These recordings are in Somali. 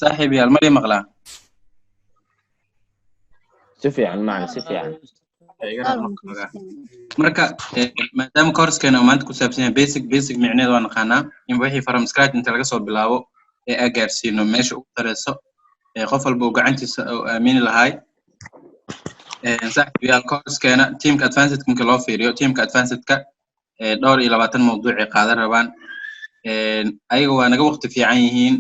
صاحبي المري مقلا سفي عن معنى سفي عن marka maadaama course-keena uu maanta ku saabsan yahay basic micneheeda waa naqaanaa in wixii from scratch inta laga soo bilaabo ee aan gaarsiino meesha ugu sareyso qof walba uu gacantiisa uu aamini lahaay saaxiibayaal course-keena teamka advanced marka loo fiiriyo teamka advanced-ka dhowr iyo 20 mawduuc ay qaadan rabaan ayaga waa naga waqti fiican yihiin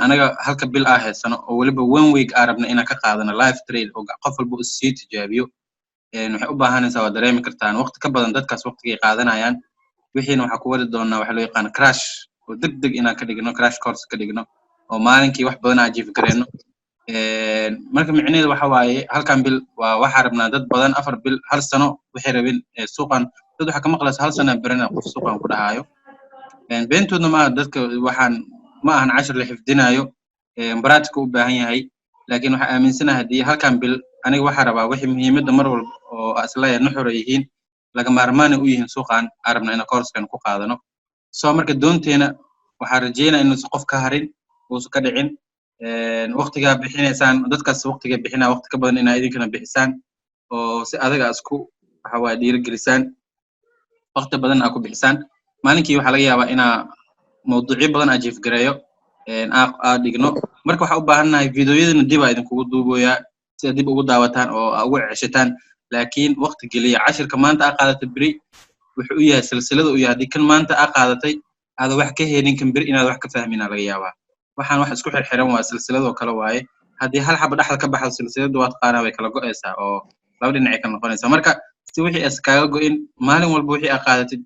anaga halka bil ah heesano oo waliba 1 week aan rabna inaan ka qaadano live trail oo qof walba uu sii tijaabiyo waxay u baahanaysaa waa dareemi kartaan waqti ka badan dadkaas waqtiga ay qaadanayaan wixiina waxa ku wadi doonaa waxa loo yaqaan crash oo degdeg inaan ka dhigno crash course ka dhigno oo maalinkii wax badan aan jiif gareeno marka micnaheedu waxa waaye halkan bil waa waxa rabnaa dad badan 4 bil hal sano wixii rabin suuqan dad waxa ka maqlaysa hal sano barana qof suuqan ku dhahayo beentoodna ma dadka waxaan ma ahan cashir la xifdinayo baraadka u baahan yahay laakiin waxa aaminsanahay hadii halkan bil aniga waxa rabaa wixii muhiimadda mar walba oo aslaaya nuxur yihiin laga maarmaan u yihiin suuqan arabna in course-kan ku qaadano soo marka doonteena waxa rajeynaa in qof ka harin oo ka dhicin waqtiga bixinaysaan dadkaas waqtiga bixinaa waqti ka badan in ay idinkana bixisaan oo si adaga isku waxa waa dhiirigelisaan waqti badan aad ku bixisaan maalinkii waxa laga yaabaa inaa mawduucyo badan aad jiif gareeyo aad dhigno marka waxa u baahanahay fiidiyoyadana dib ay idinku duubooyaa si aad dib ugu daawataan oo ugu ceshataan laakiin waqti geliya cashirka maanta aad qaadatay bari wuxuu u yahay silsilada u yahay kan maanta aad qaadatay aad wax ka helin kan bari inaad wax ka fahmin laga yaabaa waxaan wax isku xirxiran waa silsilado kale waaye hadii hal xabo dhaxal ka baxdo silsiladu waad qaana way kala go'aysaa oo laba dhinac ay ka noqonaysaa marka si wixii iskaaga go'in maalin walba wixii aad qaadatay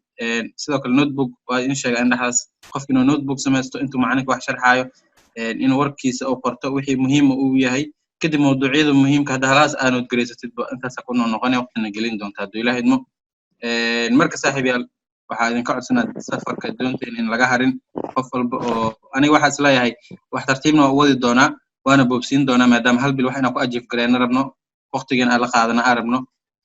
sidoo kale notebook waa in sheega in dhaxas qofka inuu notebook samaysto intuu macalinka wax sharxaayo in warkiisa uu qorto wixii muhiim uu yahay kadib mawduucyada muhiimka hadda halaas aanood gareysatid intaas ku noqonay waqtina gelin doonta haduu ilaahay idmo marka saaxiibayaal waxa idin ka codsanaa safarka doonteen in laga harin qof walba oo aniga waxa isleeyahay wax tartiibna waa wadi doonaa waana boobsiin doonaa maadaama hal bil wax inaan ku ajiif gareeno rabno waqtigan aan la qaadana aan rabno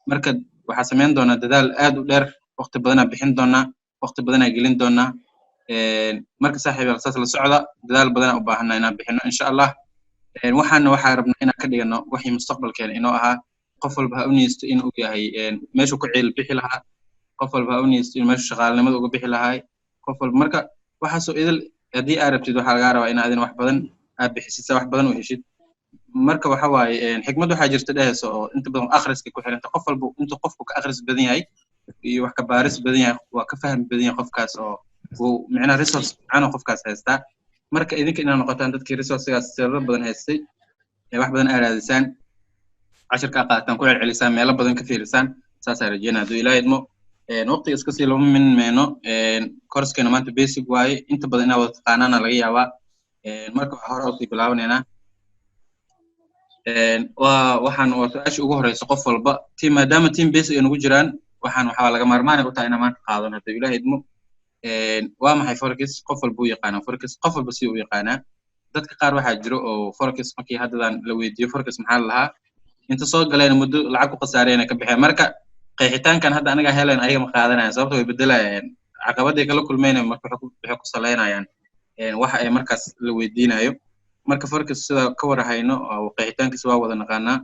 marka waxa sameyn doonaa dadaal aad u dheer waqti badan aan bixin doonaa waqti badan aan gelin doonaa marka saaxiibayaal saas la socda dadaal badan aan u baahanaa inaan bixino insha Allah waxaana waxa rabnaa inaan ka dhigano wixii mustaqbalkeena inoo ahaa qof walba ha u niyeysto in uu yahay meeshu ku ceel bixi lahaa qof walba ha u niyeysto in meeshu shaqaalanimada uga bixi lahaay qof walba marka waxa soo idil hadii aad rabtid waxa laga rabaa in aad wax badan aad bixisid wax badan u heshid marka waxa waaye xigmad waxa jirta dhahayso oo inta badan akhriska ku xiranta qof walba inta qofku ka akhris badan yahay iyo wax ka baaris badan yahay waa ka faham badan yahay qofkaas oo uu macna resource aan qofkaas haysta marka idinka inaad noqotaan dadkii resource-gaas sirro badan haystay wax badan aad raadisaan cashirka qaatan ku celcelisaan meelo badan ka fiirsaan saas ay rajeynaa haduu ilaahay idmo waqtiga iska sii loo meeno course-keena maanta basic waaye inta badan inaad wada taqaanaana laga yaabaa marka waxa hore u bilaabanayna waxaan waa su'aasha ugu horeysa qof walba maadaama team basic ay nagu jiraan waxaan waxa laga maarmaan u tahay inaan maanta qaadano haduu ilaahay idmo waa maxay forex qof walba uu yaqaan forex qof walba si uu yaqaanaa dadka qaar waxa jiro oo forex markii haddan la weydiiyo forex maxaa lahaa inta soo galeen muddo lacag ku qasaareen ka bixeen marka qeexitaankan hadda aniga heleen ayaga ma qaadanayaan sababtoo way bedelayaan caqabadii kala kulmeen marka waxay ku saleynayaan waxa ay markaas la weydiinayo marka forex sida ka warahayno oo qeexitaankiisa waa wada naqaanaa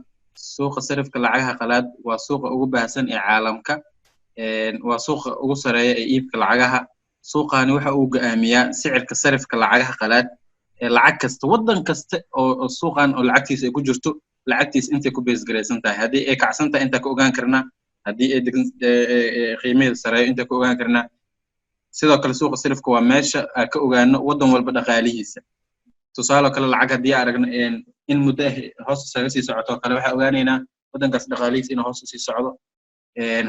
suuqa sarifka lacagaha qalaad waa suuqa ugu baahsan ee caalamka waa suuqa ugu sareeya ee iibka lacagaha suuqani waxa uu go'aamiyaa sicirka sarifka lacagaha qalaad lacag kasta wadan kasta oo suuqan oo lacagtiisa ay ku jirto lacagtiisa intay ku base gareysan tahay hadii ay kacsan tahay inta ka ogaan karnaa hadii ay qiimaha sareeyo inta ka ogaan karnaa sidoo kale suuqa sarifka waa meesha ka ogaano wadan walba dhaqaalihiisa tusaale kale lacag hadii aragna in muddo hoos isaga sii socoto kale waxa ogaanaynaa wadankaas dhaqaalihiisa in hoos sii socdo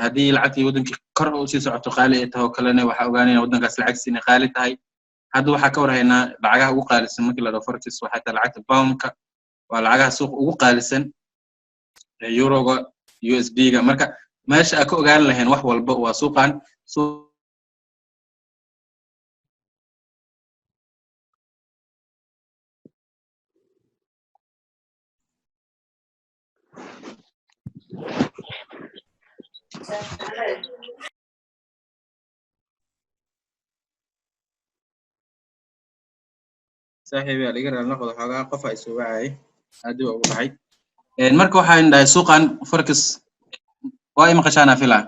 hadii lacagtii wadankii kor u sii socoto qaali ay tahay kalena waxa ogaanaynaa wadankaas lacagtiisa inay qaali tahay hadda waxa ka warhaynaa lacagaha ugu qaalisan markii la dhaho forex waxa ta lacagta pound-ka waa lacagaha suuqa ugu qaalisan euro-ga USD-ga marka meesha ka ogaan lahayn wax walba waa suuqan saaxiib yaa dhiga raal noqdo xogaa qof ay soo wacay aad ugu dhacay marka waxaan dhahay suuqan forex waa ima qashaana filaa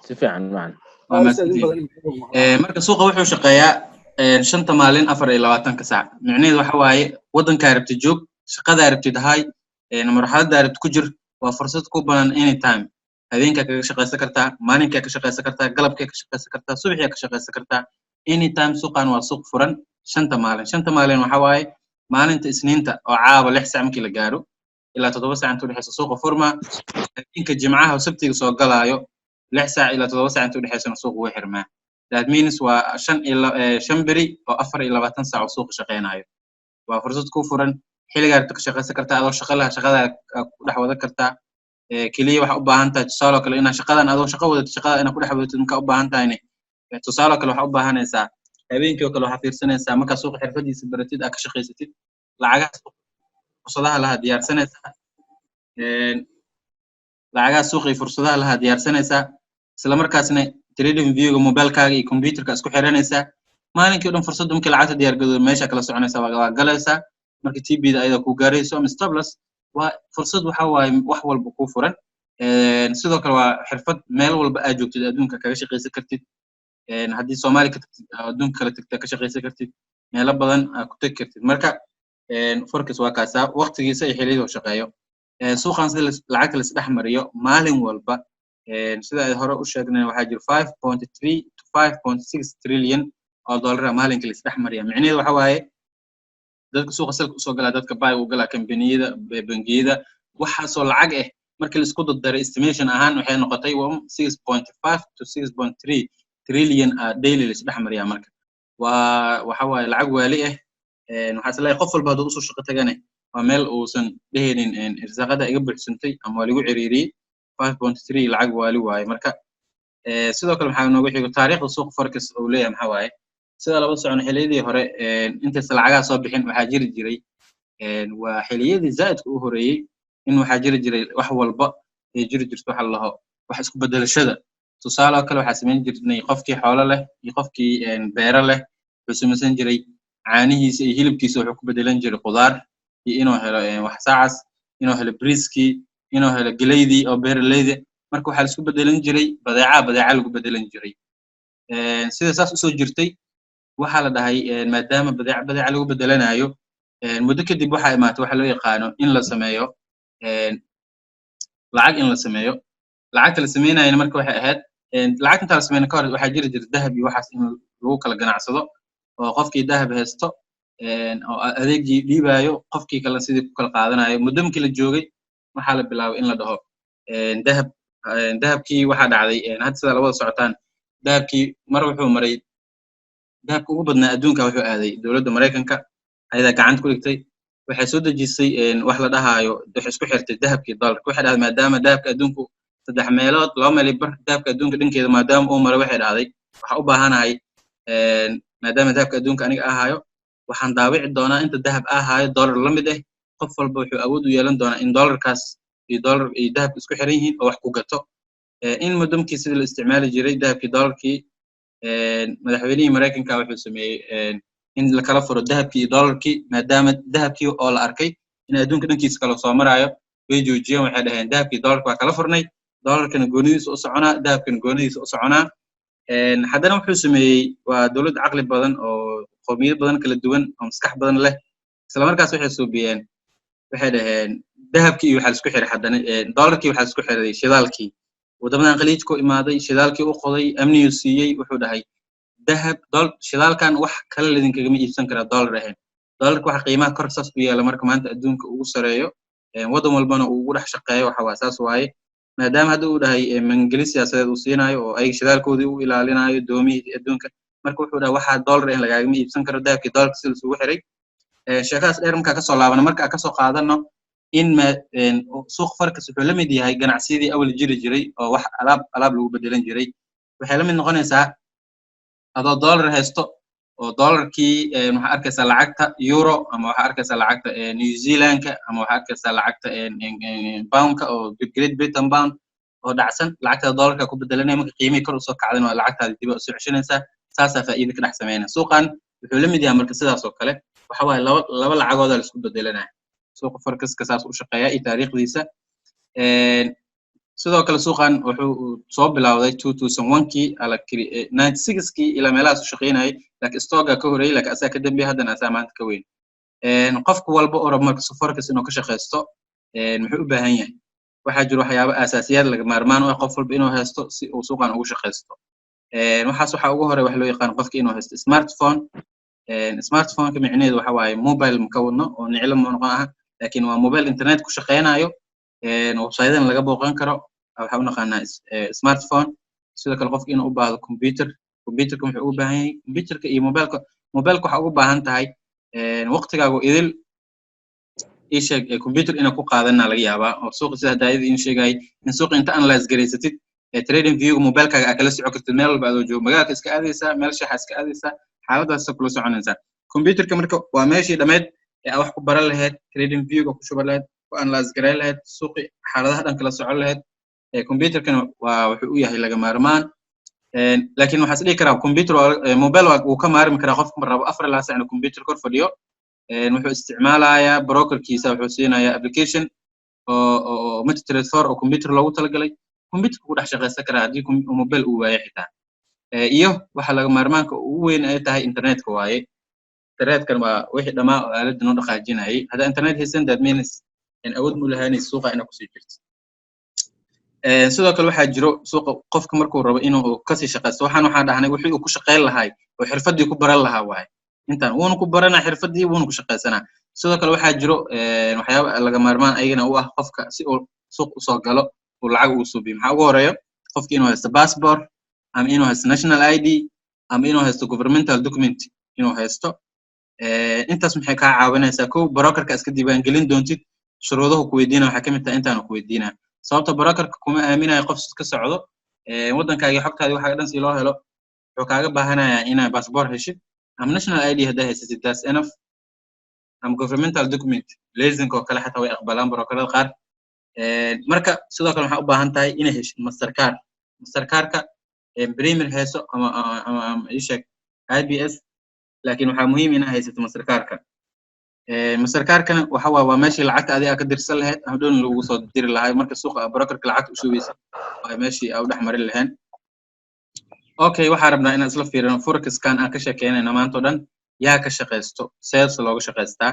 si fiican macna waa maasantiin marka suuqa wuxuu shaqeeyaa shanta maalin 24 saac micnaheedu waxa waaye waddanka rabtid joog shaqada rabtid hay marxaladda rabtid ku jir waa fursad ku badan anytime habeenka kaga shaqeysan kartaa maalinka ka shaqeysan kartaa galabka ka shaqeysan kartaa subaxii ka shaqeysan kartaa anytime suuqan waa suuq furan shanta maalin waxa waaye maalinta isniinta oo caawa 6 saac markii la gaaro ilaa 7 saac inta u dhaxaysa suuqa furma habeenka jimcaha oo sabtiga soo galaayo 6 saac ilaa 7 saac inta u dhaxaysa suuqa way xirmaa that means waa 5 beri oo 24 saac oo suuqa shaqeynayo waa fursad ku furan xilliga aad ka shaqeysan kartaa adoo shaqada ku dhex wada kartaa kaliya waxa u baahan tahay tusaale kale inaad shaqadan adoo shaqo wadato shaqada inaad ku dhex wadato marka u baahan tahay tusaale kale waxa u baahanaysaa habeenkii oo kale waxa fiirsanaysaa marka suuqa xirfadiisa baratid aad ka shaqeysatid lacagaha fursadaha laha diyaarsanaysaa lacagaha suuqa fursadaha laha diyaarsanaysaa isla markaasna trading view-ga mobilkaaga iyo computerka isku xiranaysaa maalinkii dhan fursad markii lacagta diyaar gado meesha kala soconaysaa waa galaysaa markii TB-da ayada ku gaarayso ama stop loss waa fursad waxa waaye wax walba ku furan sidoo kale waa xirfad meel walba aad joogtid adduunka kaga shaqeysan kartid haddii Soomaali ka tagtid adduunka kala tagtid ka shaqeysan kartid meelo badan ku tagi kartid marka forex waa kaasa waqtigiisa iyo xilliga uu shaqeeyo suuqan sida lacagta la isdhex mariyo maalin walba sida ay hore u sheegnay waxaa jira 5.3 to 5.6 trillion oo dollar maalinka la isdhex mariyo micnaheedu waxa waaye dadka suuqa salka u soo gala dadka buy u gala kambaniyada bangiyada waxa soo lacag ah markii la isku daray estimation ahaan waxay noqotay 6.5 to 6.3 trillion daily la isdhex mariyo marka waxa waaye lacag waali ah waxa isla qof walba haduu soo shaqo tagane waa meel uusan dheheenin irsaaqada iga buuxsantay ama waa lagu ciriiriyay 5.3 lacag waali waaye marka sidoo kale waxaa noogu xigo taariikhda suuqa forex oo leeyahay maxaa waaye sida laba socon xiliyadii hore inta lacagaha soo bixin waxaa jiri jiray waa xiliyadii zaadka u horeeyay in waxaa jiri jiray wax walba ee jiri jirto waxa la laho wax isku bedelashada tusaale kale waxaa sameyn jirnay qofkii xoolo leh iyo qofkii beero leh wuxuu samaysan jiray caanihiisa iyo hilibkiisa wuxuu ku bedelan jiray qudaar iyo inuu helo wax saacas inuu helo briskii inuu helo galeydii oo beeraleyda marka waxaa la isku bedelan jiray badeeca lagu bedelan jiray sida saas u soo jirtay waxa la dhahay maadaama badeeca lagu bedelanayo muddo kadib waxa imaatay waxa loo yaqaano in la sameeyo lacag in la sameeyo lacagta la sameeynayo marka waxay ahayd lacag inta la sameeyna ka hor waxa jiri jiray dahab iyo waxaas in lagu kala ganacsado oo qofkii dahab haysto oo adeegii dhiibayo qofkii kale sidii ku kala qaadanayo muddo markii la joogay waxa la bilaabay in la dhaho dahabkii waxa dhacday hadda sida labada socotaan dahabkii mar wuxuu maray dahabka ugu badnaa adduunka wuxuu aaday dawladda Mareykanka ayada gacanta ku dhigtay waxay soo dejisay wax la dhahayo waxay isku xirtay dahabkii dollarka waxay dhahday maadaama dahabka adduunku 3 meelood 2 meel bar dahabka adduunka dhankeeda maadaama uu maray waxay dhahday waxa u baahanahay maadaama dahabka adduunka aniga ahayo waxaan daawici doonaa inta dahab ahayo dollar la mid ah qof walba wuxuu awood u yeelan doonaa in dollarkaas iyo dollar iyo dahab isku xiran yihiin oo wax ku gato in mudamkii sidii la isticmaali jiray dahabkii dollarkii madaxweynihii Mareykanka wuxuu sameeyay in la kala furo dahabkii iyo dollarkii maadaama dahabkii oo la arkay in adduunka dhankiisa kala soo marayo way joojiyeen waxay dhaheen dahabkii dollarka waa kala furnay dollarkana goonidiisa u soconaa dahabkana goonidiisa u soconaa haddana wuxuu sameeyay waa dawlad caqli badan oo qowmiyad badan kala duwan oo maskax badan leh isla markaas waxay suubiyeen waxay dhaheen dahabkii waxa la isku xiray haddana dollarkii waxa la isku xiray shidaalkii wadamadan qaliijku imaaday shidaalkii u qoday amniyu siiyay wuxuu dhahay dahab shidaalkan wax kala ledin kaga ma iibsan kara dollar ahayn dollarka waxa qiimaha kor saas u yeela marka maanta adduunka ugu sareeyo wadan walbana uu ugu dhex shaqeeyo waxa waa saas waaye maadaama hadda uu dhahay mangelis siyaasadeed uu siinayo oo ay shidaalkoodii u ilaalinayo doomihii adduunka marka wuxuu dhahay waxa dollar in lagaaga ma iibsan karo dahabkii dollarka sida isugu xiray sheekaas dheer marka ka soo laabano marka ka soo qaadano in suuq forex wuxuu la mid yahay ganacsiyadii awal jiri jiray oo wax alaab lagu bedelan jiray waxay la mid noqonaysaa adoo dollar haysto oo dollarkii waxa arkaysaa lacagta euro ama waxa arkaysaa lacagta New Zealandka ama waxa arkaysaa lacagta poundka oo Great Britain pound oo dhacsan lacagta dollarka ku bedelanaya marka qiimaha kor u soo kacdana lacagtaada dib u soo ceshanaysaa saasa faa'iido ka dhex sameynaa suuqan wuxuu la mid yahay marka sidaas oo kale waxa waaye laba lacagooda la isku bedelanaya suuqa forex-ka saas u shaqeeyaa iyo taariikhdiisa sidoo kale suuqan wuxuu soo bilowday 2001kii 96kii ilaa meelahaas u shaqeynayay laakiin stocka ka horeeyay laakiin asaa ka dambeeyay haddana asaa maanta ka weyn qofku walba oo rabo marka forex inuu ka shaqeysto muxuu u baahan yahay waxaa jira waxyaabo aasaasiyaad laga maarmaan u ah qof walba inuu haysto si uu suuqan ugu shaqeysto waxaas waxa ugu hore wax loo yaqaan qofka inuu haysto smartphone smartphone-ka micnaheedu waxa waaye mobile ma ka wadno oo niclo ma noqon aha laakiin waa mobile internet ku shaqeynayo website-dan laga booqan karo waxa u naqaanaa smartphone sidoo kale qofka inuu u baahdo computerka wuxuu u baahan yahay computerka iyo mobileka waxa ugu baahan tahay waqtigaagu idil isheeg computer inaa ku qaadana laga yaabaa oo suuqa sida daayada in sheegay in suuqa inta analyze gareysatid trading view mobilekaaga aad kala socon kartid meel walba aad joogo magaalka iska aadaysaa meel shaxa iska aadaysaa xaaladaas kula soconaysaa computerka marka waa meeshii dhameed ee aad wax ku baran lahayd trading view-ga ku shuban lahayd ku analyze gareyn lahayd suuqi xaaladaha dhan kala socon lahayd computerkana waa wuxuu u yahay laga maarmaan laakiin waxaa is dhihi karaa computer mobile wuu ka maarmi karaa qofka rabo 4 ilaa 5 saac computer kor fadhiyo wuxuu isticmaalayaa brokerkiisa wuxuu siinayaa application oo MetaTrader 4 oo computer loogu talagalay computer ku dhex shaqeysan karaa haddii mobile uu waayo xitaa iyo waxa laga maarmaanka ugu weyn ay tahay internetka waaye internetka waa wixii dhamaa oo aaladda noo dhaqaajinayay hadda internet haysan that means in awood mu lahayn suuqa ina ku sii jirto sidoo kale waxaa jiro suuqa qofka markuu rabo inuu ka sii shaqeysto waxaan dhahnay wixii uu ku shaqeyn lahay oo xirfadii ku baran lahaa waaye intaan wuuna ku baranaa xirfadii wuuna ku shaqeysanaa sidoo kale waxaa jiro waxyaabo laga maarmaan ayagana u ah qofka si uu suuq u soo galo uu lacag ugu suubiyo maxaa ugu horeeyo qofka inuu haysto passport ama inuu haysto national ID ama inuu haysto governmental document inuu haysto intaas maxay kaa caawinaysaa kow brokerka iska diiwaangelin doontid shuruudaha ku weydiina waxaa ka mid tahay intaan ku weydiinaa sababta brokerka kuma aaminayo qof iska socdo waddankaaga xogtaadii waxa dhan si loo helo wuxuu kaaga baahanayaa inaad passport heshid ama national ID haddaa haysatid that's enough ama governmental document license oo kale xataa way aqbalaan brokerada qaar marka sidoo kale waxaa u baahan tahay inay heshid mastercard-ka premier hayso ama isheeg IBS laakiin waxaa muhiim inaa haysato mastercard-ka mastercard-kana waxa waa meeshii lacagta adiga ka dirsan lahayd ama dhown lagu soo diri lahaa marka suuqa brokerka lacagta u shubeysa waa meeshii aad u dhex marin lahayn okay waxaan rabnaa inaan isla fiirino forex-kan aan ka sheekeynayna maanta oo dhan yaa ka shaqeysto sales looga shaqeystaa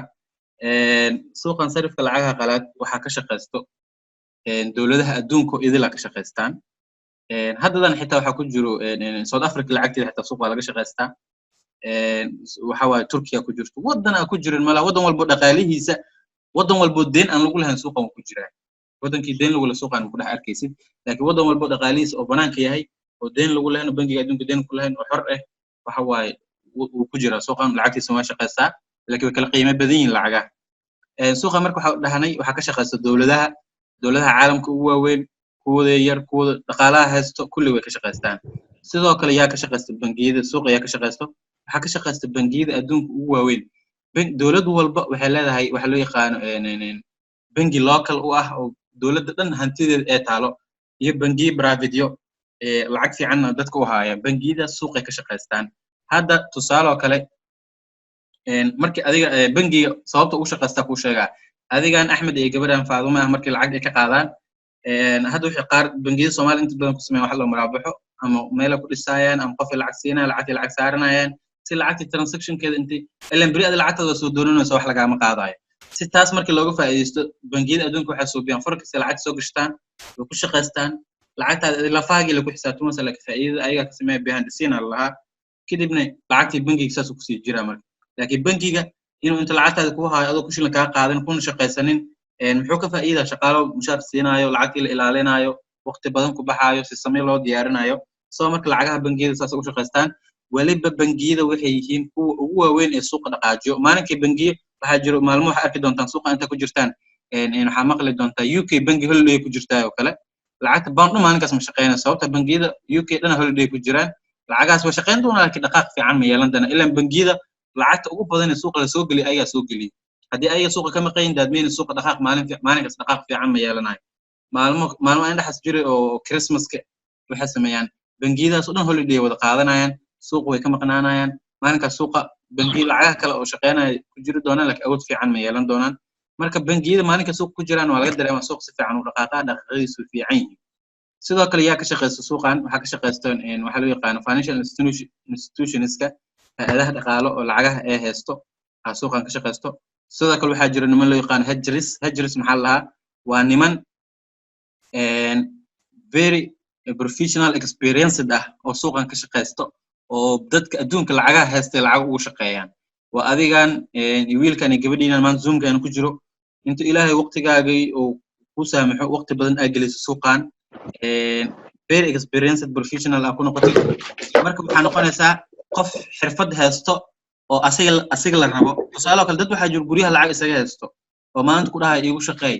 suuqan sarifka lacagaha qalaad waxaa ka shaqeysto dowladaha adduunka idila ka shaqeystaan haddadan xitaa waxaa ku jiro South Africa lacagteeda xitaa suuqa laga shaqeystaa waxa waaye Turkiya ku jirto waddan aan ku jirin malaha waddan walba dhaqaalihiisa waddan walba deen aan lagu lahayn suuqan ku jiraa waddankii deen lagu la suuqan ku dhex arkaysid laakiin waddan walba dhaqaalihiisa oo banaanka yahay oo deen lagu lahayn bangiga adduunka deen ku lahayn oo xor ah waxa waaye uu ku jiraa suuqan lacagtiisa ma shaqeystaa laakiin kala qiimo badan yihiin lacagaha suuqa marka waxa dhahanay waxa ka shaqeysta dowladaha caalamka ugu waaweyn kuwada yar kuwada dhaqaalaha haysto kulli way ka shaqeystaan sidoo kale yaa ka shaqeysta bangiyada suuqa yaa ka shaqeysto waxa ka shaqeysta bangiyada adduunka ugu waaweyn dowlad walba waxay leedahay waxa loo yaqaano bangi local u ah oo dowladda dhan hantideeda ee taalo iyo bangiyo privateyo lacag fiican dadka u haaya bangiyada suuqa ka shaqeystaan hadda tusaale oo kale markii adiga bangiga sababta ugu shaqeysta ku sheegaa adigan Axmed iyo gabadhan Faaduma markii lacag ay ka qaadaan hadda wixii qaar bangiyada Soomaaliya inta badan ku sameeyaan wax loo maraabaxo ama meel ku dhisayaan ama qof lacag siinaya lacag saaranayaan si lacagta transaction-keeda intii ilaan bari ada lacagtada soo doonanayso wax laga ma qaadayo si taas markii looga faa'iideysto bangiyada adduunka waxay soo bixiyaan forex lacag soo gashtaan oo ku shaqeystaan lacagta la faagi la ku xisaabtamo sala ka faa'iidada ayaga ka sameeyay behind the scene Allah kadibna lacagtii bangiga saas ku sii jira marka laakiin bangiga inuu inta lacagtaada ku haayo adoo ku shilin ka qaadan kuna shaqeysanin muxuu ka faa'iidaa shaqaalo mushaar siinaayo lacagtii la ilaalinayo waqti badan ku baxaayo si samee loo diyaarinayo soo marka lacagaha bangiyada saas ugu shaqeystaan waliba bangiyada waxay yihiin kuwa ugu waaweyn ee suuqa dhaqaajiyo maalinkii bangiyo waxaa jiro maalmo waxa arki doontaan suuqa inta ku jirtaan waxa maqli doontaa UK bangi holiday ku jirtaa oo kale lacagta baan maalinkaas ma shaqeynayso sababta bangiyada UK dhan holiday ku jiraan lacagaas way shaqeyn doonaan laakiin dhaqaaq fiican ma yeelan doona ilaa bangiyada lacagta ugu badan ee suuqa la soo geliyo ayaa soo geliyo haddii ayaga suuqa ka maqayn daadmeyn suuqa dhaqaaq maalinkaas dhaqaaq fiican ma yeelanayo maalmo aan dhaxas jiray oo Christmas-ka waxa sameeyaan bangiyadaas oo dhan holiday wada qaadanayaan suuqa way ka maqnaanayaan maalinka suuqa bangi lacagaha kale oo shaqeynaya ku jiri doonaan laakiin awood fiican ma yeelan doonaan marka bangiyada maalinka suuqa ku jiraan waa laga dareemaa suuq si fiican u dhaqaaqadiisu fiican yihiin sidoo kale yaa ka shaqeysta suuqan waxaa ka shaqeysta waxaa loo yaqaano financial institutionska hay'adaha dhaqaale oo lacagaha ay haysto suuqan ka shaqeysto sidoo kale waxaa jira niman loo yaqaano hedgeris maxaa lahaa waa niman very professional experienced oo suuqan ka shaqeysto oo dadka adduunka lacagaha haystay lacag ugu shaqeeyaan waa adigan wiilkan iyo gabadhiinan maanta zoomkan ku jiro inta ilaahay waqtigaagay oo ku saamaxo waqti badan aad geliso suuqan very experienced professional ku noqotay marka waxaa noqonaysaa qof xirfad haysto oo asiga la rabo tusaale kale dad waxaa jira guryaha lacag isaga haysto oo maanta ku dhahay iigu shaqeey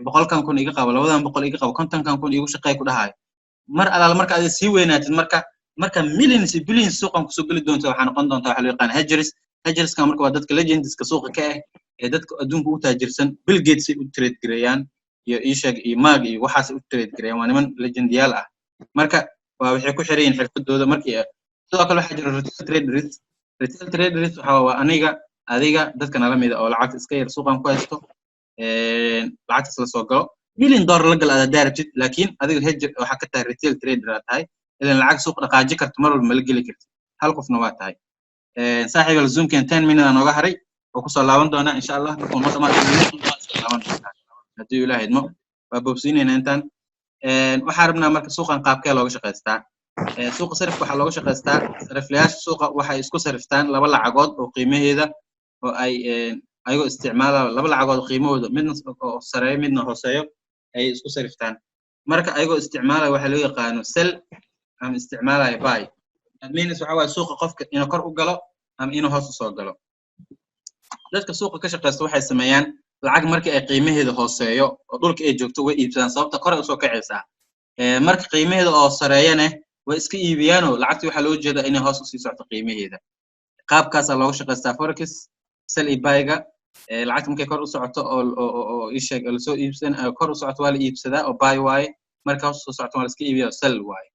100 kun iga qabo 200 iga qabo 50 kun iigu shaqeey ku dhahay mar alaal marka aad sii weynaatid marka millions and billions suuqan ku soo gali doonto waxa noqon doonta waxa loo yaqaan hedgeris marka waa dadka legendska suuqa ka ah ee dadka adduunka u taajirsan Bill Gates u trade gareeyaan iyo Ishaq iyo Mag iyo waxaas u trade gareeyaan waa niman legendiyaal ah marka waa waxay ku xireen xirfadooda markii sidoo kale waxa jira retail traders waxa waa aniga adiga dadka nala mid ah oo lacag iska yar suuqan ku haysto lacagtaas la soo galo $1 million la gal aad daartid laakiin adiga hedger waxa ka tahay retail trader aad tahay ilan lacag suuq dhaqaaji karto mar walba ma la geli kartid hal qofna waa tahay saaxiibal zoomkan 10 minutes aan uga haray oo ku soo laaban doona insha Allah markuu ma dhamaado laaban doona hadii ilaahay idmo waa boobsiinayna intaan waxa rabnaa marka suuqan qaabkee looga shaqeystaa suuqa sarifka waxa looga shaqeystaa sariflayaasha suuqa waxay isku sariftaan laba lacagood oo qiimaheeda oo ay ayagoo isticmaala laba lacagood qiimahooda midna oo sareeyo midna hooseeyo ay isku sariftaan marka ayagoo isticmaala waxa loo yaqaano sell ama isticmaalaya buy means waxa waa suuqa qofka inuu kor u galo ama inuu hoos u soo galo dadka suuqa ka shaqeysta waxay sameeyaan lacag markii ay qiimaheeda hooseeyo oo dhulka ay joogto way iibsadaan sababta kor u soo kacaysaa marka qiimaheeda oo sareeyana way iska iibiyaan oo lacagtii waxa loo jeedaa inay hoos u sii socdo qiimaheeda qaabkaas looga shaqeystaa forex sell iyo buy-ga lacagta markay kor u socoto oo Ishaq la soo iibsan kor u socoto waa la iibsadaa oo buy waaye marka hoos u socoto waa la iska iibiyaa sell waaye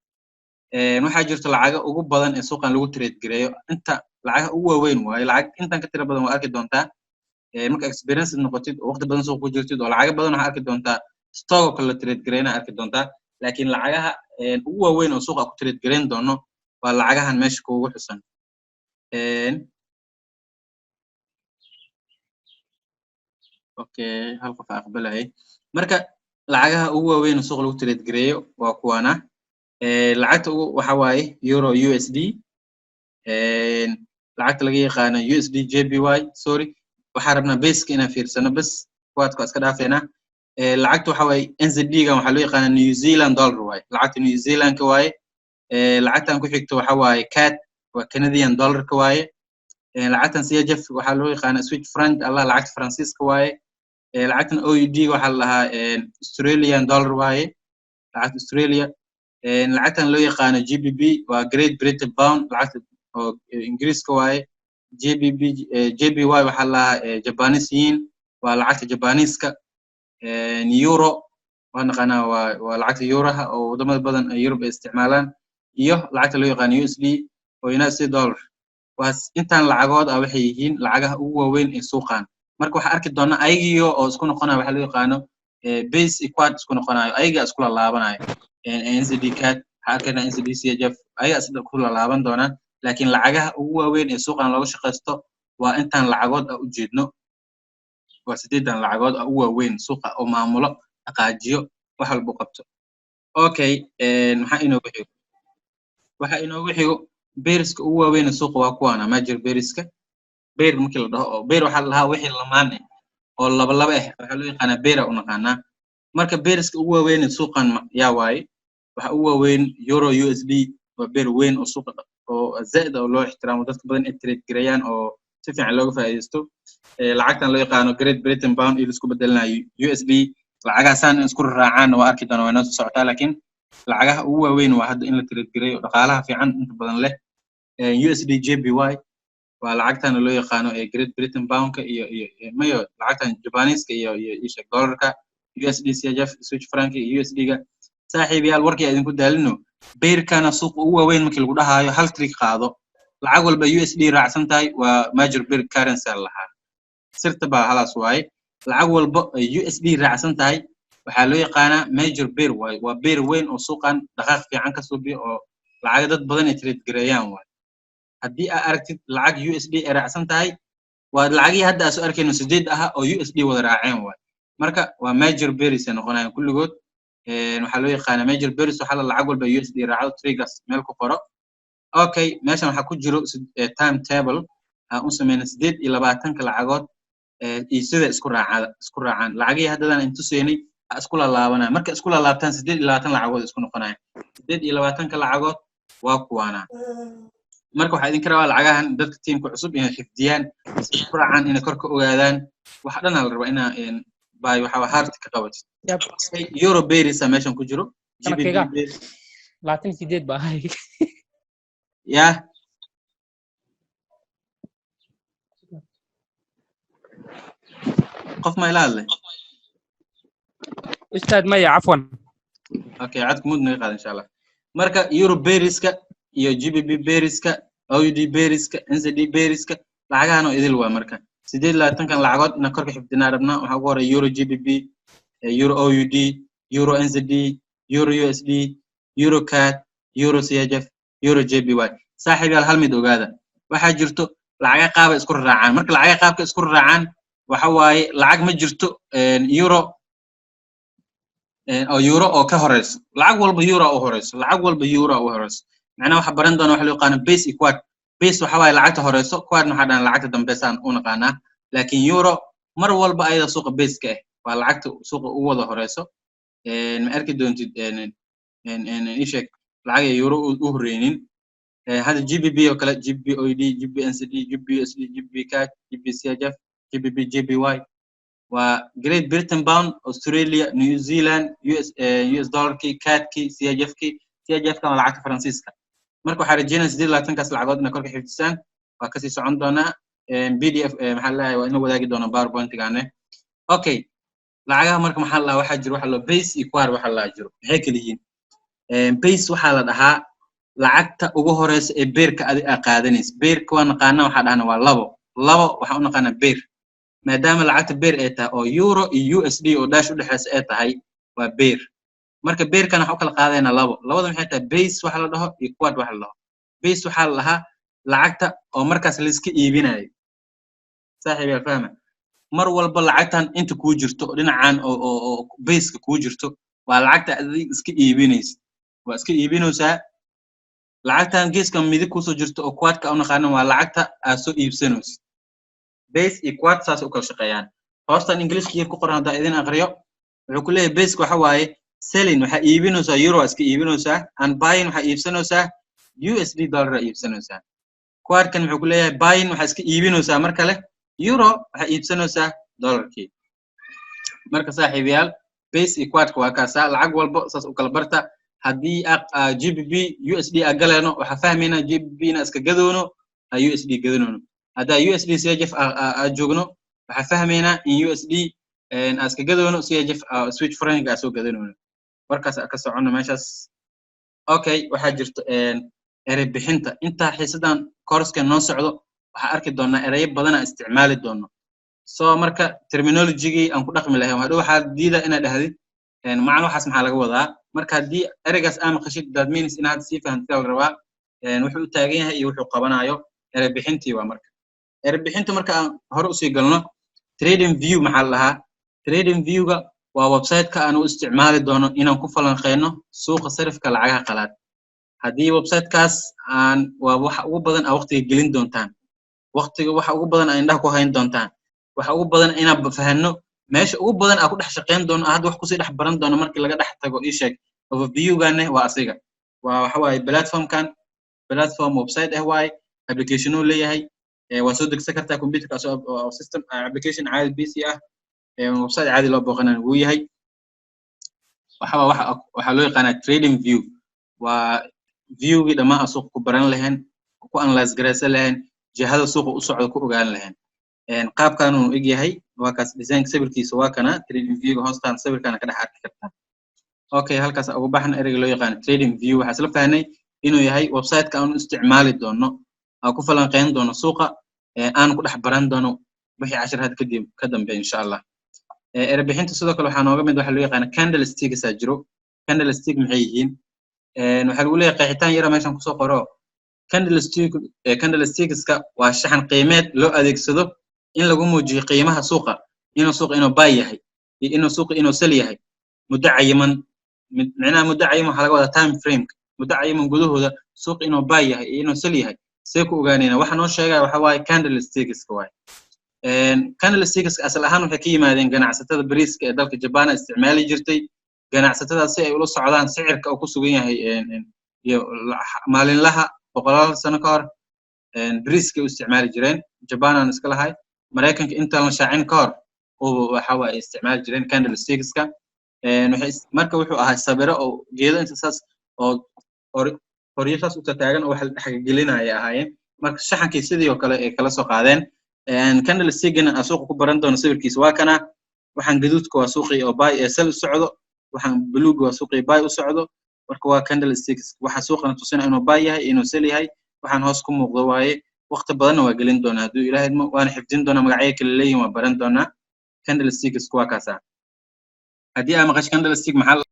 waxaa jirta lacag ugu badan ee suuqan lagu trade gareeyo inta lacag ugu weyn waaye lacag intan ka tira badan waa arki doontaa marka experience noqotid oo waqti badan suuq ku jirtid oo lacag badan waxa arki doontaa stock kala trade gareena arki doontaa laakiin lacagaha ugu weyn oo suuqa ku trade gareen doono waa lacagahan meesha kuugu xusan okay hal qof aqbalay marka lacagaha ugu weyn oo suuqa lagu trade gareeyo waa kuwana lacagta waxa waaye euro USD lacagta laga yaqaan USD JPY sorry waxa rabnaa basic inaan fiirsano bas waadka iska dhaafeena lacagta waxa waaye NZD ga waxa loo yaqaan New Zealand dollar waaye lacagta New Zealand ka waaye lacagtan ku xigto waxa waaye CAD waa Canadian dollar ka waaye lacagtan CHF waxa loo yaqaan Swiss franc Allah lacagta Faransiiska waaye lacagtan AUD waxa la lahaa Australian dollar waaye lacagta Australia lacagtan loo yaqaan GBP waa Great Britain pound lacagta oo Ingiriiska waaye JPY waxa la Japanese yen waa lacagta Japanese-ka euro waa naqana waa lacagta euraha oo wadamada badan ay Europe isticmaalaan iyo lacagta loo yaqaan USD oo United States dollar waas intaan lacagood waxay yihiin lacagaha ugu waaweyn ee suuqan marka waxa arki doona ayagiyo oo isku noqonaya waxa loo yaqaan base equal isku noqonayo ayaga isku laabanayo NZD CAD halkana NZD CHF ayaga isla ku laaban doonaan laakiin lacagaha ugu waaweyn ee suuqan looga shaqeysto waa intaan lacagood u jeedno waa 8 lacagood ugu waaweyn suuqa oo maamulo dhaqaajiyo wax walba qabto okay waxa inoogu xigo beeriska ugu waaweyn suuqa waa kuwana major beeriska beer markii la dhaho beer waxa la lahaa wixii lamaan oo laba waxa loo yaqaan beera u naqaanaa marka beeriska ugu waaweyn suuqan yaa waaye waxa ugu waaweyn euro USD waa beer weyn oo suuqa oo zaid oo loo ixtiraamo dadka badan ay trade gareeyaan oo si fiican looga faa'iideysto lacagtan loo yaqaan Great Britain pound iyo isku bedelnayo USD lacagaasaan isku raacaan waa arki doona waa noo socotaa laakiin lacagaha ugu waaweyn waa hadda in la trade gareeyo dhaqaalaha fiican inta badan leh USD JPY waa lacagtan loo yaqaan Great Britain pound-ka iyo mayo lacagtan Japanese-ka iyo Ishaq dollar-ka USD CHF Swiss franc iyo USD-ga saaxiibayaal warkii idinku daalino beerkana suuqa ugu waaweyn markii lagu dhahayo hal trick qaado lacag walba USD raacsan tahay waa major bear currency lahaa sirta baa halaas waaye lacag walba USD raacsan tahay waxaa loo yaqaanaa major bear waaye waa bear weyn oo suuqan dhaqaaq fiican ka soo biyo oo lacag dad badan ay trade gareeyaan waaye haddii aad aragtid lacag USD ay raacsan tahay waa lacagii hadda aad soo arkayno 8 ah oo USD wada raaceen waaye marka waa major bears ay noqonayaan kulligood waxaa loo yaqaanaa major bears waxa la lacag walba USD raacdo triggers meel ku qoro okay meeshan waxaa ku jiro time table aan u sameeyna 28 ka lacagood iyo sida isku raacaan lacagii haddadan intu seenay isku laabanaa marka isku laabtaan 28 lacagood isku noqonayaan 28 ka lacagood waa kuwaana marka waxaa idin rabaa lacagahan dadka teamka cusub inay xifdiyaan isku raacaan inay kor ka ogaadaan waxa dhan la rabaa inaa bay waxa hard ka qabato euro bears meeshan ku jiro GBP 28 baa hay ya qof ma ilaale ustaad maya afwan okay عادك مود نقاد ان شاء الله marka euro beariska iyo GBP beariska AUD beariska NZD beariska lacagahan oo idil waa marka 28 kan lacagood ina korka xifdinaa rabnaa waxa ugu horeeya euro GBP euro AUD euro NZD euro USD euro CAD euro CHF euro JPY saaxiibayaal hal mid ogaada waxa jirto lacag qaab isku raacaan marka lacag qaabka isku raacaan waxa waaye lacag ma jirto euro oo euro oo ka horeyso lacag walba euro oo horeyso lacag walba euro oo horeyso macnaheedu waxa baran doona waxa loo yaqaan base iyo quad base waxa waaye lacagta horeyso quad waxa dhan lacagta dambeysaan u naqaana laakiin euro mar walba ayada suuqa base ka ah waa lacagta suuqa ugu wada horeyso ma arki doontid ishek lacag euro u horeynin هذا GBP وكلا GBOD GBNCD GBUSD GBCAD GBCHF GBP JPY وGreat Britain Pound أستراليا نيوزيلاند US دولار كي CAD كي CHF كي CHF كان العقد فرنسيسكا مركو حرجينا سدير لا تنكس العقود نكرك حفظان وكسي سعون دونا PDF محلها وإنه وذاك دونا باوربوينت كانه أوكي لعجها مركو محلها واحد جرو حلو بيس إكوار وحلا جرو هيك اللي بيس وحلا دها lacagta ugu horeysa ee beerka aad qaadanayso beerka waan naqaana waxa dhahna waa labo waxa u naqaana beer maadaama lacagta beer ay tahay oo euro iyo USD oo dash u dhaxaysa ay tahay waa beer marka beerkan waxa kala qaadayna labada maxay tahay base waxa la dhaho iyo quad waxa la dhaho base waxa la lahaa lacagta oo markaas la iska iibinayo saaxiib fahma mar walba lacagtan inta ku jirto dhinacan oo base ka ku jirto waa lacagta aad iska iibinayso waa iska iibinaysaa lacagtan geeska midig ku soo jirto oo quad-ka u naqaan waa lacagta aad soo iibsanayso base iyo quad saas u kala shaqeeyaan hoostan ingiriiska ku qoran hadaa idin aqriyo wuxuu ku leeyahay base waxa waaye selling waxa iibinaysaa euro iska iibinaysaa and buying waxa iibsanaysaa USD dollar iibsanaysaa quad-kan wuxuu ku leeyahay buying waxa iska iibinaysaa mar kale euro waxa iibsanaysaa dollarkii marka saaxiibayaal base iyo quad-ka waa kaasa lacag walba saas u kala barta haddii GBP USD agaleeno waxa fahmayna GBP na iska gadoono USD gadoono hadda USD CHF joogno waxa fahmayna in USD iska gadoono CHF switch franc soo gadoono warkaas ka socono meeshaas okay waxa jirto erey bixinta inta xiisadan course-ka noo socdo waxa arki doonaa ereyo badan aan isticmaali doono soo marka terminology-gi aan ku dhaqmi lahayn waxa diida ina dhahdid macna waxaas maxaa laga wadaa marka hadii ereygaas aan qashid that means inaad si fahantaa rabaa wuxuu taagan yahay iyo wuxuu qabanayo erey bixintii waa marka erey bixinta marka aan hore u sii galno trading view maxaa lahaa trading view-ga waa website-ka aan u isticmaali doono inaan ku falanqeyno suuqa sarifka lacagaha qalaad hadii website-kaas aan waa waxa ugu badan aan waqtiga gelin doontaan waqtiga waxa ugu badan aan indhaha ku hayn doontaan waxa ugu badan inaan fahanno meesha ugu badan aan ku dhex shaqeyn doono hadda wax ku sii dhex baran doono markii laga dhex tago ii sheeg overview-gaane waa asiga waa waxa waaye platform website waay application uu leeyahay waa soo degsan kartaa computer-ka oo system application caadi PC ah website caadi loo booqanayo uu yahay waxa loo yaqaanaa trading view waa view-gii dhammaan suuqa ku baran lahayn ku analyze garaysan lahayn jihada suuqa u socdo ku ogaan lahayn qaabkan uu eg yahay waa kaas design sawirkiisa waa kana trading view-ga hoostaan sawirkan ka dhex arki kartaa okay halkaas ugu baxna ereyga loo yaqaan trading view waxa isla fahnay inuu yahay website-ka aan isticmaali doono aan ku falanqeyn doono suuqa aan ku dhex baran doono wixii cashar had kadib ka dambeeyo insha Allah erebixinta sidoo kale waxaa nooga mid waxa loo yaqaan candlesticks aa jiro candlestick maxay yihiin waxa lagu leeyahay qeexitaan yar meeshan ku soo qoro candlesticks-ka waa shaxan qiimeed loo adeegsado in lagu muujiyo qiimaha suuqa inuu buy yahay iyo inuu sell yahay muddo cayiman macnaha muddo cayiman waxa laga wadaa time frame muddo cayiman gudahooda suuq inuu buy yahay iyo inuu sell yahay see ku ogaanayna waxa noo sheegaya waxa waaye candlesticks-ka waaye candlesticks asal ahaan waxay ka yimaadeen ganacsatada bariiska ee dalka Japan isticmaali jirtay ganacsatada si ay ula socdaan sicirka uu ku sugan yahay iyo maalinlaha boqolaal sano ka hor bariiska u isticmaali jireen Japan aan iska lahay Mareykanka inta la shaacin ka hor oo waxa ay isticmaali jireen candlesticks-ka marka wuxuu ahaa sabiro oo geedo inta saas oo horiyaas u taagan oo wax la dhaxgelinaya ahaayeen marka shaxankii sidii oo kale ay kala soo qaadeen candlestick-gana suuqa ku baran doono sawirkiisa waa kana waxaan gaduudka waa suuqii oo buy ee sell u socdo waxaan buluug waa suuqii buy u socdo marka waa candlesticks waxa suuqana tusina inuu buy yahay inuu sell yahay waxaan hoos ku muuqdo waaye waqti badan waa gelin doona haduu Ilaahay waan xifdin doona magacyo kale leeyahay waa baran doona candlesticks waa kaasa hadii aan maqash candlestick maxaa